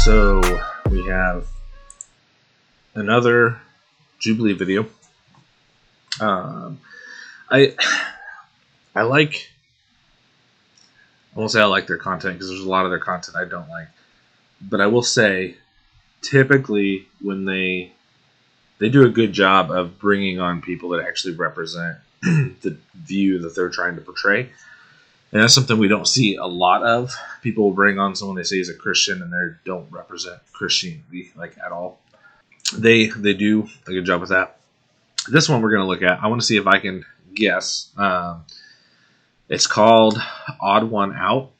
So we have another Jubilee video. I won't say I like their content because there's a lot of their content I don't like, but I will say typically when they do a good job of bringing on people that actually represent the view that they're trying to portray. And that's something we don't see a lot of. People will bring on someone they say is a Christian and they don't represent Christianity like at all. They do a good job with that. This one we're going to look at, I want to see if I can guess. It's called Odd One Out.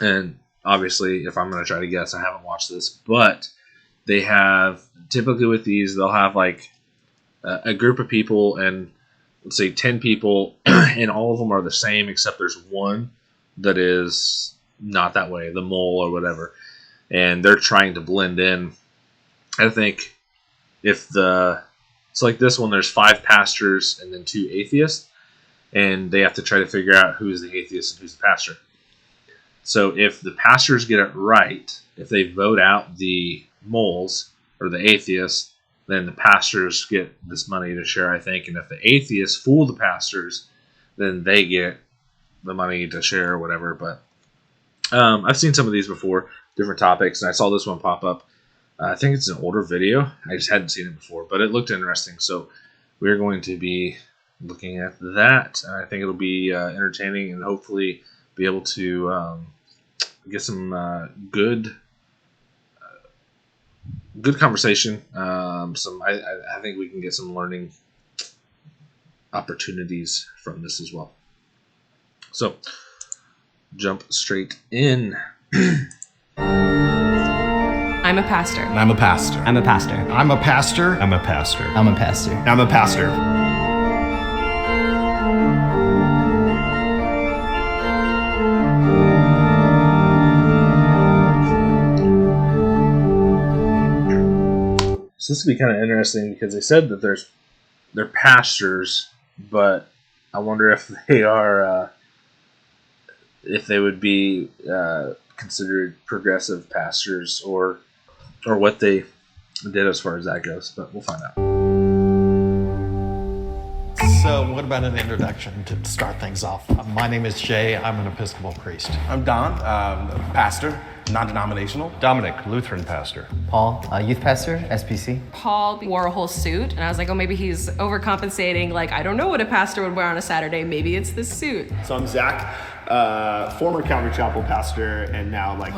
And obviously, if I'm going to try to guess, I haven't watched this. But they have, typically with these, they'll have like a group of people and let's say 10 people, and all of them are the same except there's one that is not that way, the mole or whatever. And they're trying to blend in. I think so like this one, there's 5 pastors and then 2 atheists, and they have to try to figure out who's the atheist and who's the pastor. So if the pastors get it right, if they vote out the moles or the atheists, then the pastors get this money to share, I think. And if the atheists fool the pastors, then they get the money to share or whatever. But I've seen some of these before, different topics, and I saw this one pop up. I think it's an older video. I just hadn't seen it before, but it looked interesting. So we're going to be looking at that. I think it'll be entertaining and hopefully be able to get some good conversation. I think we can get some learning opportunities from this as well. So jump straight in. I'm a pastor. I'm a pastor. I'm a pastor. I'm a pastor. I'm a pastor. I'm a pastor. I'm a pastor. So this would be kind of interesting because they said that they're pastors, but I wonder if they are if they would be considered progressive pastors or what they did as far as that goes. But we'll find out. So what about an introduction to start things off? My name is Jay. I'm an Episcopal priest. I'm Don, pastor, non-denominational. Dominic, Lutheran pastor. Paul, youth pastor, SPC. Paul wore a whole suit, and I was like, oh, maybe he's overcompensating. Like, I don't know what a pastor would wear on a Saturday. Maybe it's this suit. So I'm Zach, former Calvary Chapel pastor, and now like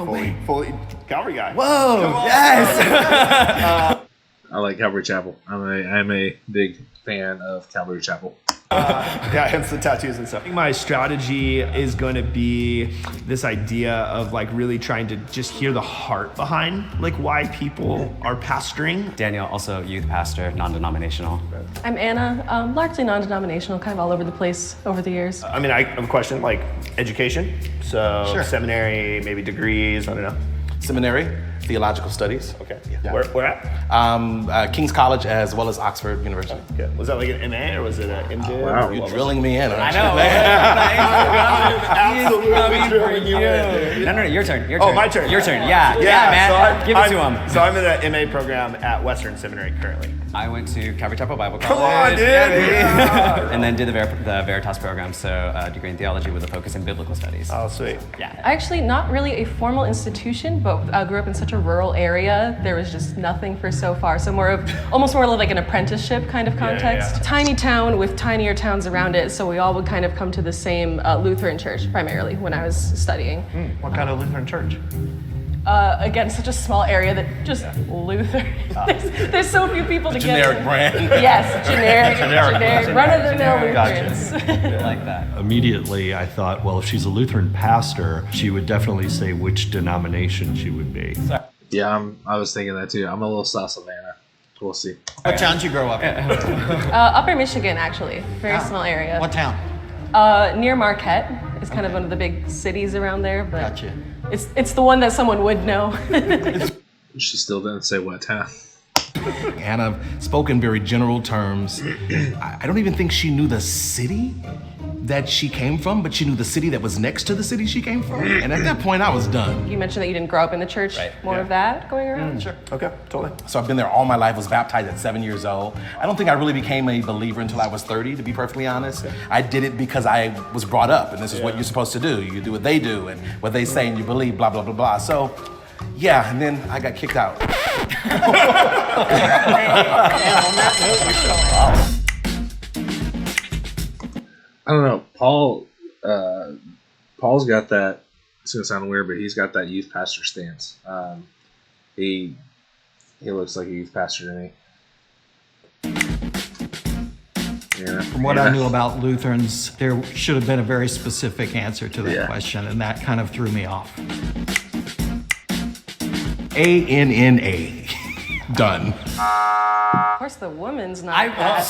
fully Calvary guy. Whoa! Yes. I like Calvary Chapel. I'm a big fan of Calvary Chapel. Yeah, hence the tattoos and stuff. I think my strategy is going to be this idea of like really trying to just hear the heart behind like why people are pastoring. Daniel, also youth pastor, non-denominational. I'm Anna, largely non-denominational, kind of all over the place over the years. I mean, I have a question like education. So Sure. Seminary, maybe degrees, I don't know. Seminary, theological studies. Okay. Yeah. Where at? King's College as well as Oxford University. Okay. Was that like an MA or was it an MDiv? wow. You're drilling me in, aren't you? Absolutely drilling you in. No, your turn. Oh, my turn. Your turn. Yeah, man. Give it to him. So I'm in an MA program at Western Seminary currently. I went to Calvary Chapel Bible College. Come on, dude. Yeah. And then did the Veritas program, so a degree in theology with a focus in biblical studies. Oh, sweet. Yeah. Actually, not really a formal institution, but I grew up in such a rural area. There was just nothing for so far. So almost more like an apprenticeship kind of context. Yeah. Tiny town with tinier towns around it, so we all would kind of come to the same Lutheran church primarily when I was studying. What kind of Lutheran church? Again, such a small area that just Lutheran. There's so few people to Generic get. brand. Yes, generic. Run-of-the-mill Lutherans. I like that. Immediately, I thought, well, if she's a Lutheran pastor, she would definitely say which denomination she would be. Yeah, I was thinking that too. I'm a little South Savannah. We'll see. What town did you grow up in? Upper Michigan, actually. Very small area. What town? Near Marquette. It's kind of one of the big cities around there, but Gotcha. it's the one that someone would know. She still didn't say what town. Anna spoke in very general terms. I don't even think she knew the city that she came from, but she knew the city that was next to the city she came from. And at that point, I was done. You mentioned that you didn't grow up in the church. More of that going around? Sure. Okay, totally. So I've been there all my life, was baptized at 7 years old. I don't think I really became a believer until I was 30, to be perfectly honest. I did it because I was brought up, and this is what you're supposed to do. You do what they do, and what they say, and you believe, blah, blah, blah, blah. So, yeah, and then I got kicked out. I don't know. Paul's got that. It's gonna sound weird, but he's got that youth pastor stance. He looks like a youth pastor to me. Yeah. From what I knew about Lutherans, there should have been a very specific answer to that question, and that kind of threw me off. ANNA. Done. Of course, the woman's not that.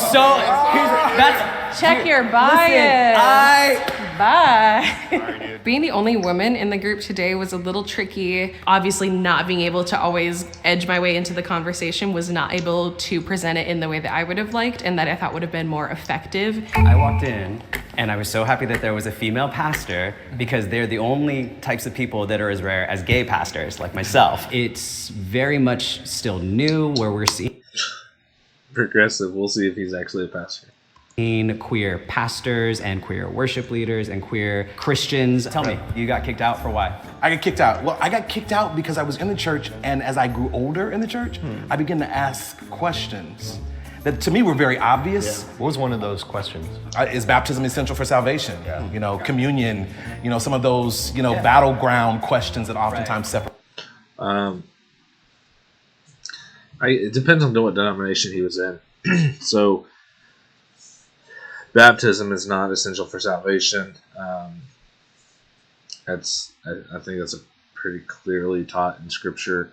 That's Check your bias. Bye. Being the only woman in the group today was a little tricky. Obviously, not being able to always edge my way into the conversation, was not able to present it in the way that I would have liked and that I thought would have been more effective. I walked in and I was so happy that there was a female pastor because they're the only types of people that are as rare as gay pastors like myself. It's very much still new where we're seeing Progressive. We'll see if he's actually a pastor. queer pastors and queer worship leaders and queer Christians. Tell me, you got kicked out for why? I got kicked out. Well, I got kicked out because I was in the church, and as I grew older in the church, I began to ask questions that to me were very obvious. What was one of those questions? Is baptism essential for salvation? You know, communion, you know, some of those, you know, battleground questions that oftentimes separate. It depends on what denomination he was in. So, baptism is not essential for salvation. I think that's a pretty clearly taught in Scripture.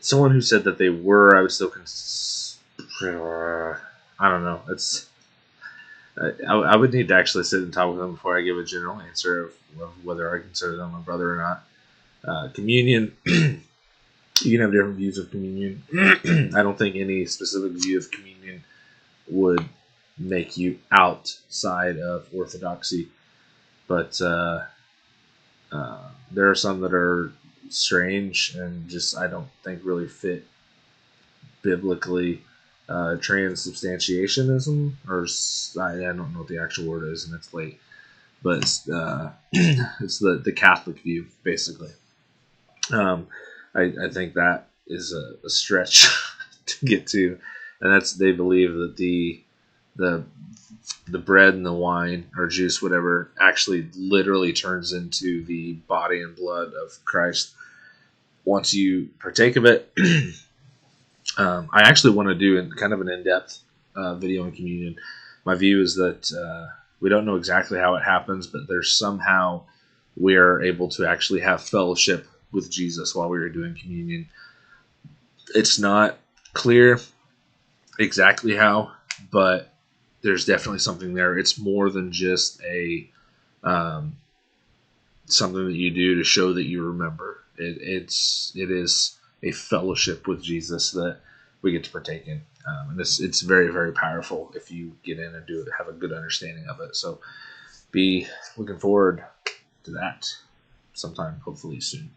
Someone who said that they were, I would still I don't know. I would need to actually sit and talk with them before I give a general answer of whether I consider them a brother or not. Communion. You can have different views of communion. I don't think any specific view of communion would make you outside of orthodoxy. But there are some that are strange and just, I don't think, really fit biblically. Transubstantiationism, or I don't know what the actual word is, and it's late. But it's the Catholic view, basically. I think that is a stretch to get to, and they believe that the bread and the wine or juice, whatever, actually literally turns into the body and blood of Christ once you partake of it. I actually want to do kind of an in-depth video on communion. My view is that we don't know exactly how it happens, but there's somehow we are able to actually have fellowship with Jesus while we were doing communion. It's not clear exactly how, but there's definitely something there. It's more than just a something that you do to show that you remember. It is a fellowship with Jesus that we get to partake in, and it's very, very powerful if you get in and have a good understanding of it. So, be looking forward to that sometime, hopefully soon.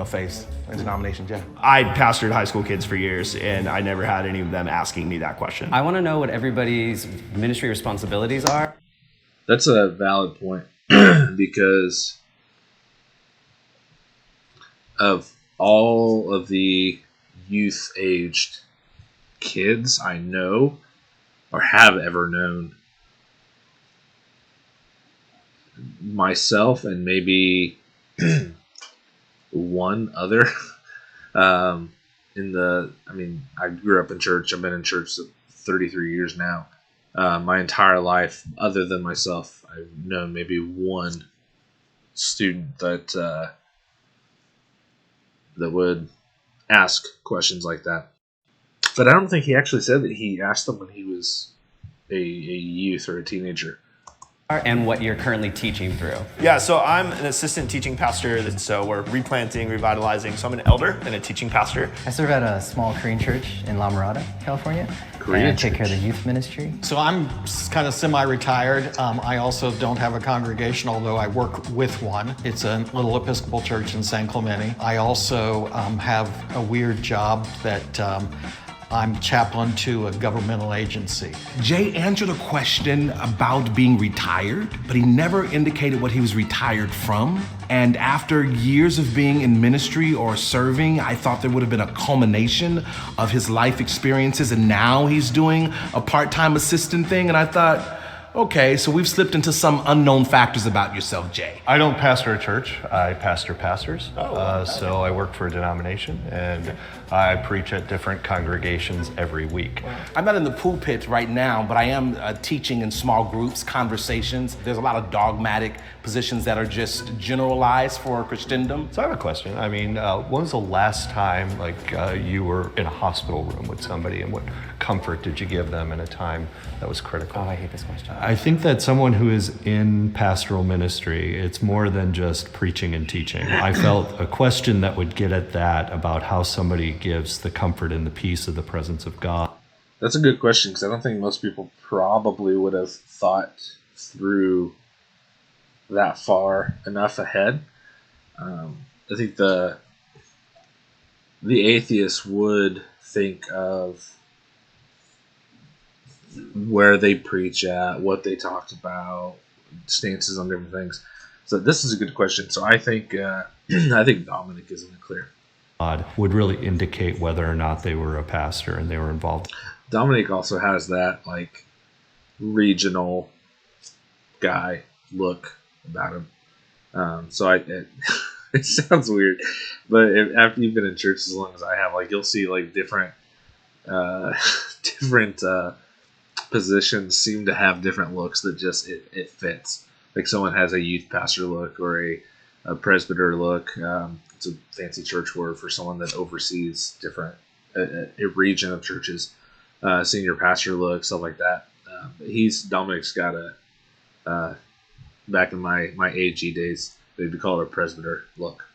Faith and denominations, I pastored high school kids for years, and I never had any of them asking me that question. I want to know what everybody's ministry responsibilities are. That's a valid point because of all of the youth-aged kids I know or have ever known, myself and maybe one other I grew up in church. I've been in church 33 years now. My entire life, other than myself, I've known maybe one student that would ask questions like that. But I don't think he actually said that he asked them when he was a youth or a teenager. And what you're currently teaching through. Yeah, so I'm an assistant teaching pastor, and so we're replanting, revitalizing. So I'm an elder and a teaching pastor. I serve at a small Korean church in La Mirada, California. Korean and I take care of the youth ministry. So I'm kind of semi-retired. I also don't have a congregation, although I work with one. It's a little Episcopal church in San Clemente. I also have a weird job that I'm chaplain to a governmental agency. Jay answered a question about being retired, but he never indicated what he was retired from. And after years of being in ministry or serving, I thought there would have been a culmination of his life experiences, and now he's doing a part-time assistant thing, and I thought, okay, so we've slipped into some unknown factors about yourself, Jay. I don't pastor a church. I pastor pastors. So I work for a denomination, and I preach at different congregations every week. I'm not in the pulpit right now, but I am teaching in small groups, conversations. There's a lot of dogmatic positions that are just generalized for Christendom. So I have a question. I mean, when was the last time you were in a hospital room with somebody, and what comfort did you give them in a time that was critical? Oh, I hate this question. I think that someone who is in pastoral ministry, it's more than just preaching and teaching. I felt a question that would get at that about how somebody gives the comfort and the peace of the presence of God. That's a good question, because I don't think most people probably would have thought through that far enough ahead. I think the atheist would think of where they preach at, what they talked about, stances on different things. So this is a good question. So I think I think Dominic is in the clear. God would really indicate whether or not they were a pastor and they were involved. Dominic also has that like regional guy look about him. So it sounds weird, but after you've been in church as long as I have, like you'll see like different positions seem to have different looks that just it fits. Like someone has a youth pastor look or a presbyter look. It's a fancy church word for someone that oversees different a region of churches. Senior pastor look, stuff like that. Dominic's got a back in my AG days, they'd call it a presbyter look.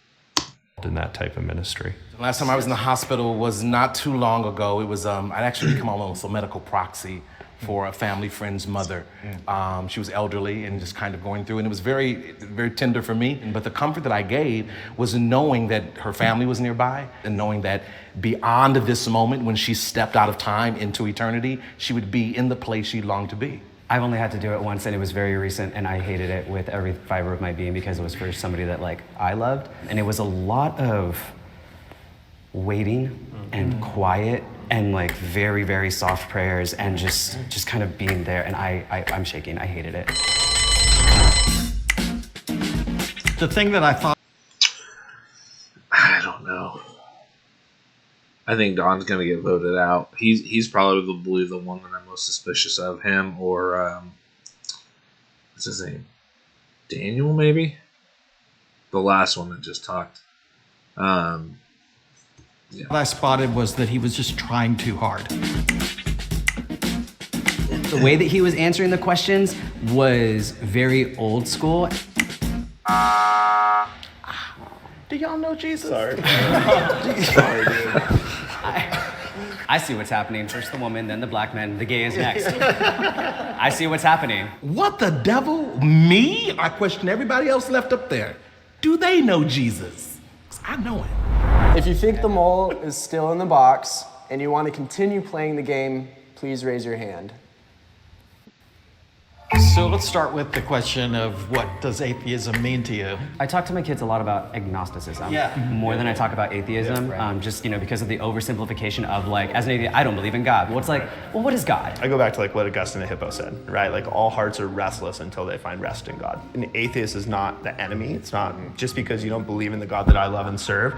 In that type of ministry. The last time I was in the hospital was not too long ago. It was I'd actually become almost a medical proxy for a family friend's mother. She was elderly and just kind of going through, and it was very, very tender for me. But the comfort that I gave was in knowing that her family was nearby, and knowing that beyond this moment, when she stepped out of time into eternity, she would be in the place she longed to be. I've only had to do it once, and it was very recent, and I hated it with every fiber of my being because it was for somebody that like I loved, and it was a lot of waiting and quiet and like very, very soft prayers and just kind of being there, and I'm shaking. I hated it. The thing that I thought, I don't know. I think Don's gonna get voted out. He's probably the one that I'm most suspicious of, him or what's his name? Daniel, maybe? The last one that just talked. Yeah. what I spotted was that he was just trying too hard. The way that he was answering the questions was very old school. Do y'all know Jesus? Sorry. Sorry, dude. I see what's happening. First the woman, then the black man, the gay is next. I see what's happening. What the devil? Me? I question everybody else left up there. Do they know Jesus? 'Cause I know him. If you think the mole is still in the box and you want to continue playing the game, please raise your hand. So let's start with the question of what does atheism mean to you? I talk to my kids a lot about agnosticism, more than I talk about atheism, just because of the oversimplification of like, as an atheist, I don't believe in God. Well, it's like, well, what is God? I go back to like what Augustine the Hippo said, right? Like all hearts are restless until they find rest in God. An atheist is not the enemy. It's not just because you don't believe in the God that I love and serve.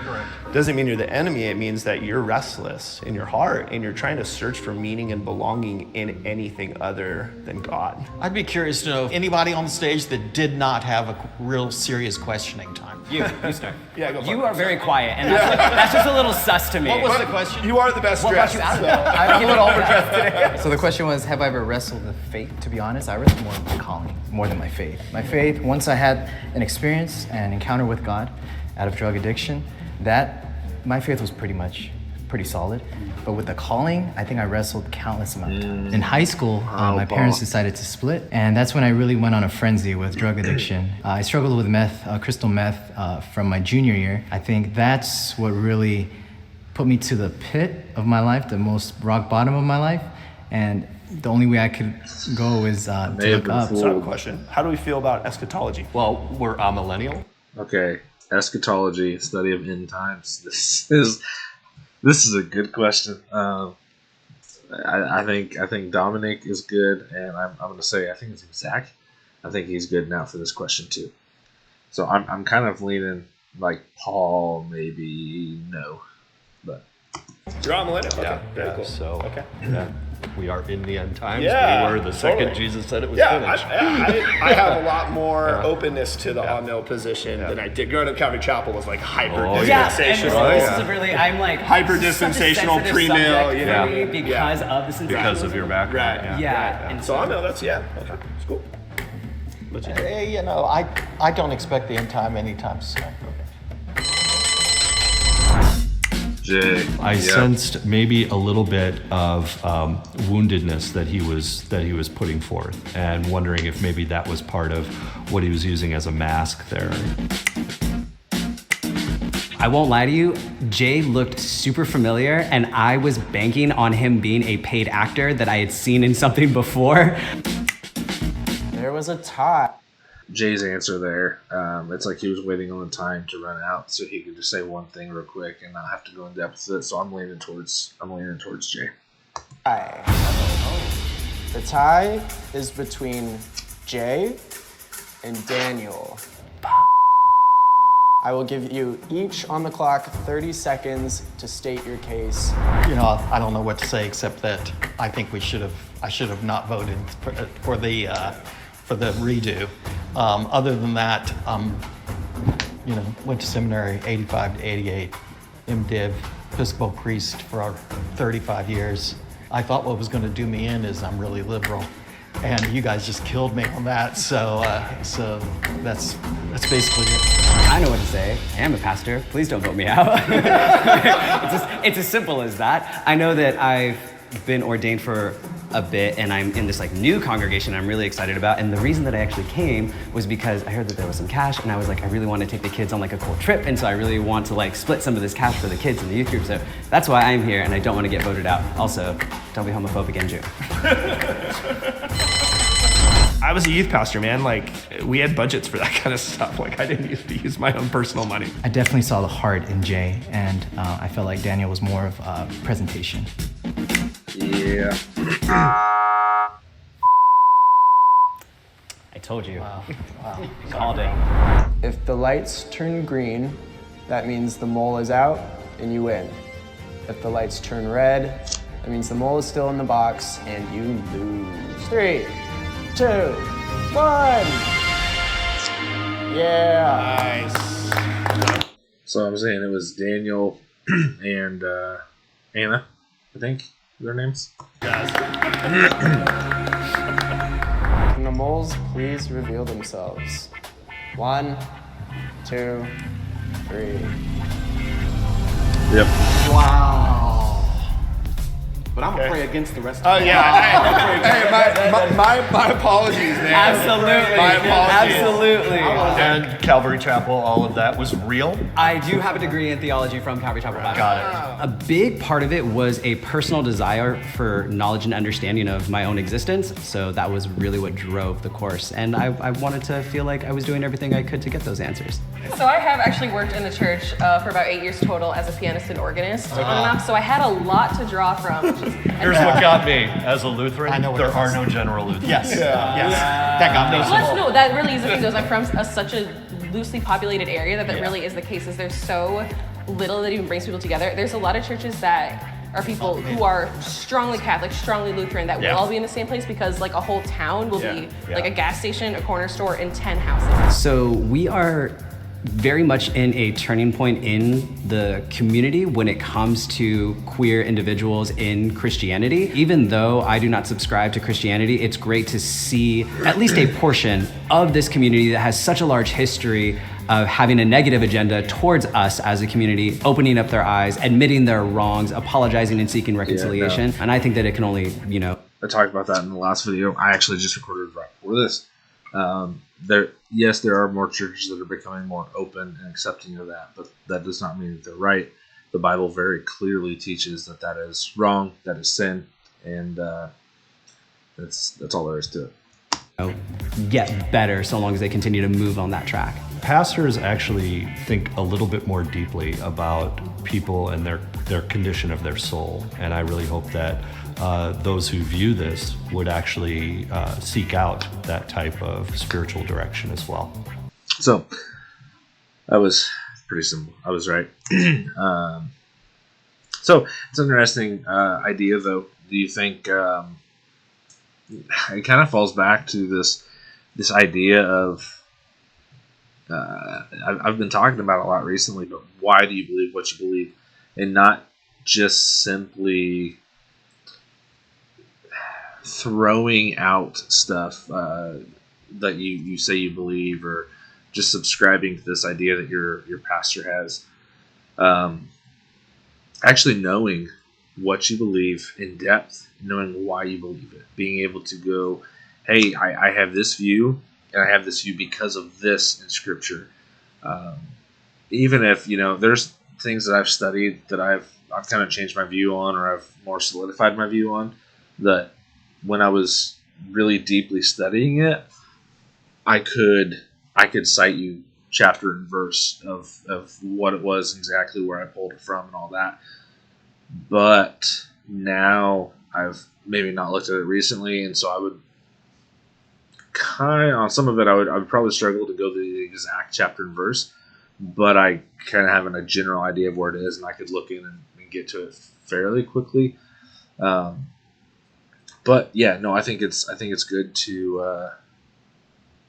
Doesn't mean you're the enemy. It means that you're restless in your heart and you're trying to search for meaning and belonging in anything other than God. I'd be curious to know if anybody on the stage that did not have a real serious questioning time. You start. Yeah, go for You it. are very quiet, and that's just a little sus to me. What was the question? You are the best What brought dressed. you out of that? I'm a little overdressed today. So the question was, have I ever wrestled with faith? To be honest, I wrestled more with my calling, more than my faith. My faith, once I had an experience, an encounter with God out of drug addiction, my faith was pretty much pretty solid. But with the calling, I think I wrestled countless amount of times. In high school, my parents decided to split, and that's when I really went on a frenzy with drug addiction. I struggled with crystal meth, from my junior year. I think that's what really put me to the pit of my life, the most rock bottom of my life, and the only way I could go is to look up. So I have a question. How do we feel about eschatology? Well, we're amillennial. Okay, eschatology, study of end times. This is a good question. I think Dominic is good, and I'm going to say I think it's Zach. I think he's good now for this question too. So I'm kind of leaning like Paul, maybe no, but You're on millennial. Okay. Yeah, Very cool. so Okay. yeah, we are in the end times. Yeah, we were the second totally. Jesus said it was Yeah, finished. I have a lot more openness to the on-mill position than I did. Growing up Calvary Chapel was like hyper dispensational. this is really, I'm like Hyper dispensational pre-mill, you know? for me because of the Because of your background. Right. Yeah, And so on-mill, that's okay, it's cool. Hey, you know, I don't expect the end time anytime soon. Jay. I sensed maybe a little bit of woundedness that he was putting forth, and wondering if maybe that was part of what he was using as a mask there. I won't lie to you, Jay looked super familiar, and I was banking on him being a paid actor that I had seen in something before. There was a tie. Jay's answer there. It's like he was waiting on the time to run out so he could just say one thing real quick and not have to go in depth with it. So I'm leaning towards Jay. The tie is between Jay and Daniel. I will give you each on the clock 30 seconds to state your case. You know, I don't know what to say except that I think I should have not voted for the redo. Other than that, you know, went to seminary 85 to 88, MDiv, Episcopal priest for 35 years. I thought what was going to do me in is I'm really liberal, and you guys just killed me on that. So that's basically it. I know what to say. I am a pastor. Please don't vote me out. It's as simple as that. I know that I've been ordained for a bit, and I'm in this like new congregation I'm really excited about. And the reason that I actually came was because I heard that there was some cash, and I was like, I really want to take the kids on like a cool trip, and so I really want to like split some of this cash for the kids in the youth group. So that's why I'm here, and I don't want to get voted out. Also, don't be homophobic, Andrew. I was a youth pastor, man. Like, we had budgets for that kind of stuff. Like, I didn't used to use my own personal money. I definitely saw the heart in Jay, and I felt like Daniel was more of a presentation. Yeah. I told you. Wow. Called it. If the lights turn green, that means the mole is out and you win. If the lights turn red, that means the mole is still in the box and you lose. 3, 2, 1. Yeah. Nice. So I'm saying it was Daniel and Anna, I think, their names. Can the moles please reveal themselves? 1, 2, 3. Yep. Wow. But I'm gonna pray against the rest of Oh, yeah. My apologies, man. Absolutely. My apologies. Absolutely. And Calvary Chapel, all of that was real? I do have a degree in theology from Calvary Chapel Baptist. Got A big part of it was a personal desire for knowledge and understanding of my own existence. So that was really what drove the course. And I wanted to feel like I was doing everything I could to get those answers. So I have actually worked in the church for about 8 years total as a pianist and organist on and off. So I had a lot to draw from. Here's what got me. As a Lutheran, I know what there it are is. no general Lutherans. Yes. That got me. Well, no, that really is the thing. Though, is I'm from such a loosely populated area that really is the case. Is there's so little that even brings people together. There's a lot of churches that are people who are strongly Catholic, strongly Lutheran, that will all be in the same place because like a whole town will be like a gas station, a corner store, and 10 houses. So we are very much in a turning point in the community when it comes to queer individuals in Christianity. Even though I do not subscribe to Christianity, it's great to see at least a portion of this community that has such a large history of having a negative agenda towards us as a community, opening up their eyes, admitting their wrongs, apologizing and seeking reconciliation. And I think that it can only, I talked about that in the last video. I actually just recorded right before this. There are more churches that are becoming more open and accepting of that, but that does not mean that they're right. The Bible very clearly teaches that that is wrong, that is sin, and that's all there is to it. Get better so long as they continue to move on that track. Pastors actually think a little bit more deeply about people and their condition of their soul, and I really hope that those who view this would actually seek out that type of spiritual direction as well. So, that was pretty simple. I was right. So, it's an interesting idea, though. Do you think it kind of falls back to this idea of I've been talking about a lot recently, but why do you believe what you believe, and not just simply throwing out stuff that you say you believe, or just subscribing to this idea that your pastor has. Actually knowing what you believe in depth, knowing why you believe it, being able to go, hey, I have this view, and I have this view because of this in Scripture. Even if, there's things that I've studied that I've kind of changed my view on, or I've more solidified my view on, that when I was really deeply studying it, I could cite you chapter and verse of what it was, exactly where I pulled it from and all that. But now I've maybe not looked at it recently, and so I would on some of it I would probably struggle to go to the exact chapter and verse, but I kind of have a general idea of where it is, and I could look in and get to it fairly quickly. But yeah, no, I think it's good to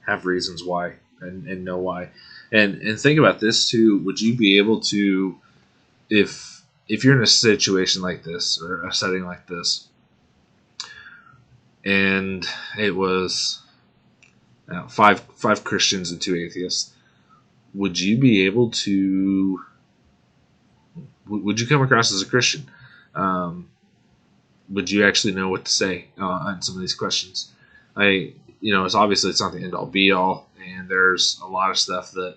have reasons why and know why, and think about this too. Would you be able to, if you're in a situation like this or a setting like this, and it was five Christians and 2 atheists, would you be able to? Would you come across as a Christian? Would you actually know what to say on some of these questions? It's obviously it's not the end all be all, and there's a lot of stuff that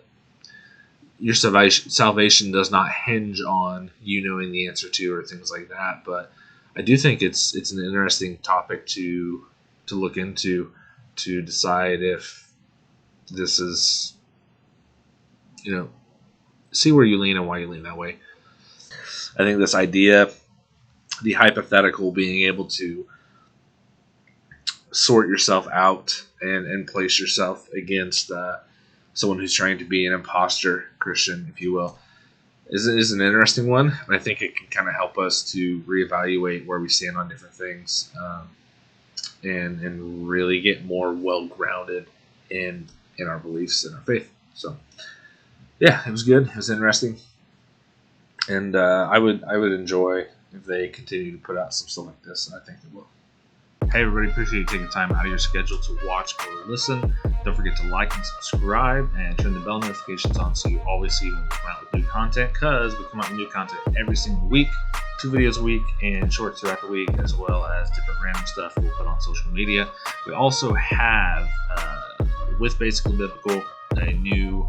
your salvation does not hinge on you knowing the answer to, or things like that. But I do think it's an interesting topic to look into, to decide if this is, see where you lean and why you lean that way. I think this idea, the hypothetical, being able to sort yourself out and place yourself against someone who's trying to be an imposter Christian, if you will, is an interesting one. And I think it can kind of help us to reevaluate where we stand on different things, and really get more well-grounded in our beliefs and our faith. So, yeah, it was good. It was interesting. And I would enjoy if they continue to put out some stuff like this, and I think they will. Hey everybody, appreciate you taking time out of your schedule to watch or listen. Don't forget to like and subscribe and turn the bell notifications on so you always see when we come out with new content, because we come out with new content every single week, 2 videos a week and shorts throughout the week, as well as different random stuff we'll put on social media. We also have, with Basically Biblical, a new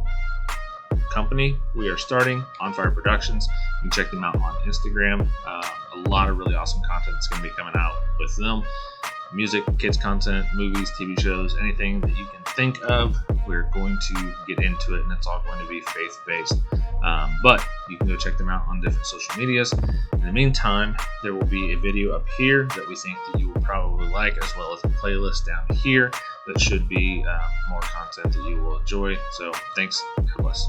company we are starting, On Fire Productions. You can check them out on Instagram. A lot of really awesome content that's going to be coming out with them. Music, kids content, movies, TV shows, anything that you can think of, we're going to get into it, and it's all going to be faith-based. But you can go check them out on different social medias. In the meantime, there will be a video up here that we think that you will probably like, as well as a playlist down here that should be more content that you will enjoy. So thanks. God bless.